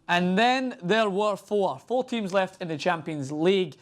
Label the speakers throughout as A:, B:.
A: And then there were four teams left in the Champions League.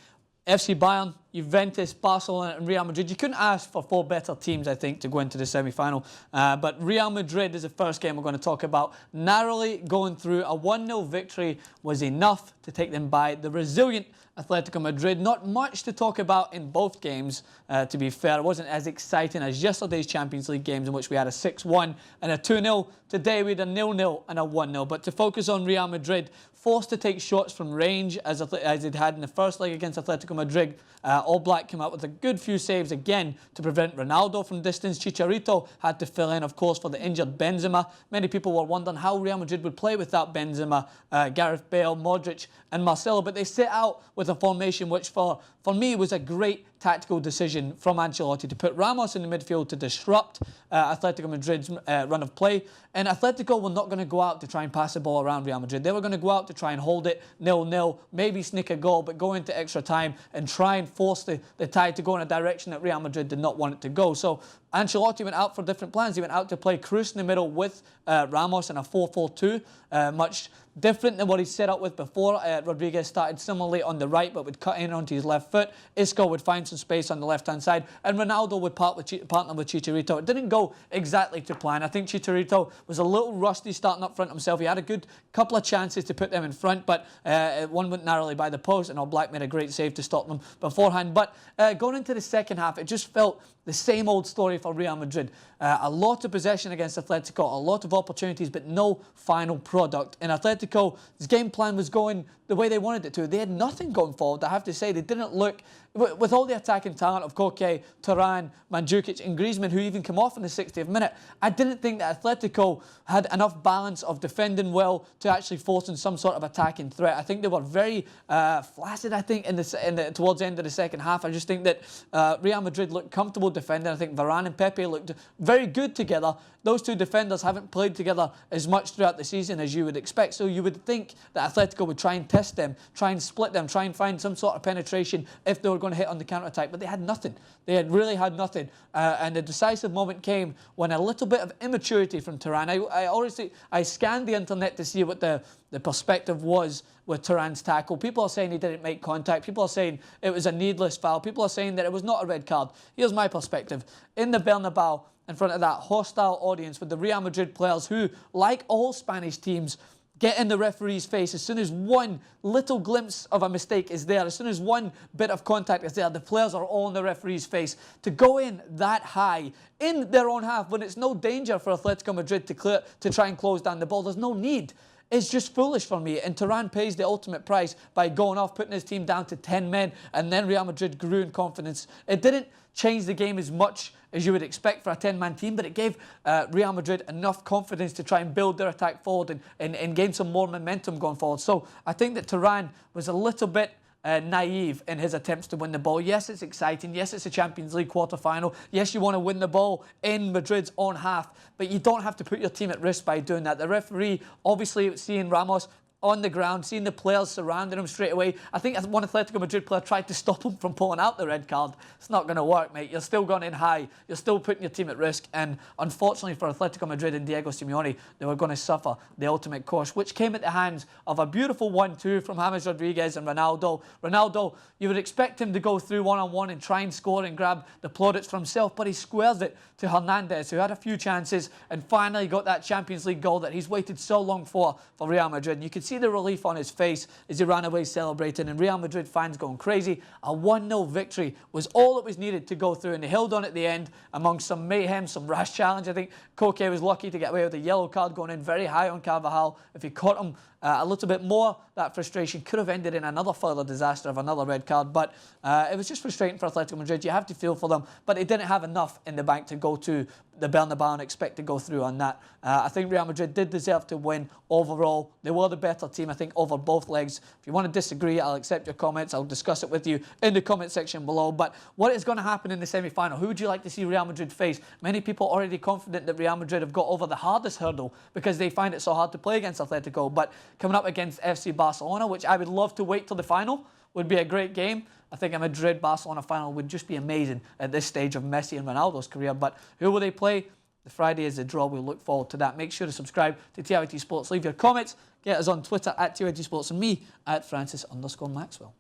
A: FC Bayern, Juventus, Barcelona and Real Madrid. You couldn't ask for four better teams, I think, to go into the semi-final. But Real Madrid is the first game we're going to talk about. Narrowly going through, a 1-0 victory was enough to take them by the resilient Atletico Madrid. Not much to talk about in both games, to be fair. It wasn't as exciting as yesterday's Champions League games in which we had a 6-1 and a 2-0. Today we had a 0-0 and a 1-0. But to focus on Real Madrid, forced to take shots from range as it had in the first leg against Atletico Madrid. All Black came out with a good few saves again to prevent Ronaldo from distance. Chicharito had to fill in, of course, for the injured Benzema. Many people were wondering how Real Madrid would play without Benzema, Gareth Bale, Modric and Marcelo. But they set out with a formation which for me was a great tactical decision from Ancelotti to put Ramos in the midfield to disrupt Atletico Madrid's run of play. And Atletico were not going to go out to try and pass the ball around Real Madrid. They were going to go out to try and hold it 0-0, maybe sneak a goal, but go into extra time and try and force the tide to go in a direction that Real Madrid did not want it to go. So Ancelotti went out for different plans. He went out to play Kroos in the middle with Ramos in a 4-4-2, much different than what he set up with before. Rodriguez started similarly on the right, but would cut in onto his left foot. Isco would find some space on the left-hand side, and Ronaldo would partner with Chicharito. It didn't go exactly to plan. I think Chicharito was a little rusty starting up front himself. He had a good couple of chances to put them in front, but one went narrowly by the post, and All Black made a great save to stop them beforehand. But going into the second half, it just felt the same old story for Real Madrid. A lot of possession against Atletico, a lot of opportunities, but no final product. And Atletico's game plan was going the way they wanted it to. They had nothing going forward, I have to say. They didn't look, with all the attacking talent of Koke, Turan, Mandzukic and Griezmann, who even come off in the 60th minute, I didn't think that Atletico had enough balance of defending well to actually forcing some sort of attacking threat. I think they were very flaccid, I think, towards the end of the second half. I just think that Real Madrid looked comfortable defending. I think Varane and Pepe looked very good together. Those two defenders haven't played together as much throughout the season as you would expect. So you would think that Atletico would try and test them, try and split them, try and find some sort of penetration if they were going to hit on the counter-attack. But they had nothing. They had really had nothing. And the decisive moment came when a little bit of immaturity from Turan. I scanned the internet to see what the perspective was with Turan's tackle. People are saying he didn't make contact. People are saying it was a needless foul. People are saying that it was not a red card. Here's my perspective. In the Bernabeu, in front of that hostile audience with the Real Madrid players who, like all Spanish teams, get in the referee's face as soon as one little glimpse of a mistake is there, as soon as one bit of contact is there, the players are all in the referee's face. To go in that high in their own half when it's no danger for Atletico Madrid to try and close down the ball, there's no need. It's just foolish for me. And Turan pays the ultimate price by going off, putting his team down to 10 men, and then Real Madrid grew in confidence. It didn't change the game as much as you would expect for a 10-man team, but it gave Real Madrid enough confidence to try and build their attack forward and gain some more momentum going forward. So I think that Turan was a little bit naive in his attempts to win the ball. Yes, it's exciting. Yes, it's a Champions League quarter-final. Yes, you want to win the ball in Madrid's own half, but you don't have to put your team at risk by doing that. The referee, obviously, seeing Ramos on the ground, seeing the players surrounding him straight away. I think one Atletico Madrid player tried to stop him from pulling out the red card. It's not going to work, mate. You're still going in high. You're still putting your team at risk. And unfortunately for Atletico Madrid and Diego Simeone, they were going to suffer the ultimate cost, which came at the hands of a beautiful 1-2 from James Rodriguez and Ronaldo. Ronaldo, you would expect him to go through one-on-one and try and score and grab the plaudits for himself, but he squares it to Hernandez, who had a few chances and finally got that Champions League goal that he's waited so long for Real Madrid. And you could see the relief on his face as he ran away celebrating, and Real Madrid fans going crazy. A 1-0 victory was all that was needed to go through, and they held on at the end among some mayhem, some rash challenge. I think Koke was lucky to get away with a yellow card going in very high on Carvajal. If he caught him a little bit more, that frustration could have ended in another further disaster of another red card. But it was just frustrating for Atletico Madrid. You have to feel for them, but they didn't have enough in the bank to go to the Bernabeu and expect to go through on that. I think Real Madrid did deserve to win overall. They were the better team, I think, over both legs. If you want to disagree, I'll accept your comments. I'll discuss it with you in the comment section below. But what is going to happen in the semi-final? Who would you like to see Real Madrid face? Many people are already confident that Real Madrid have got over the hardest hurdle because they find it so hard to play against Atletico. But coming up against FC Barcelona, which I would love to wait till the final, would be a great game. I think a Madrid-Barcelona final would just be amazing at this stage of Messi and Ronaldo's career. But who will they play? The Friday is the draw. We'll look forward to that. Make sure to subscribe to TIT Sports. Leave your comments. Get us on Twitter at TIT Sports and me at Francis_Maxwell.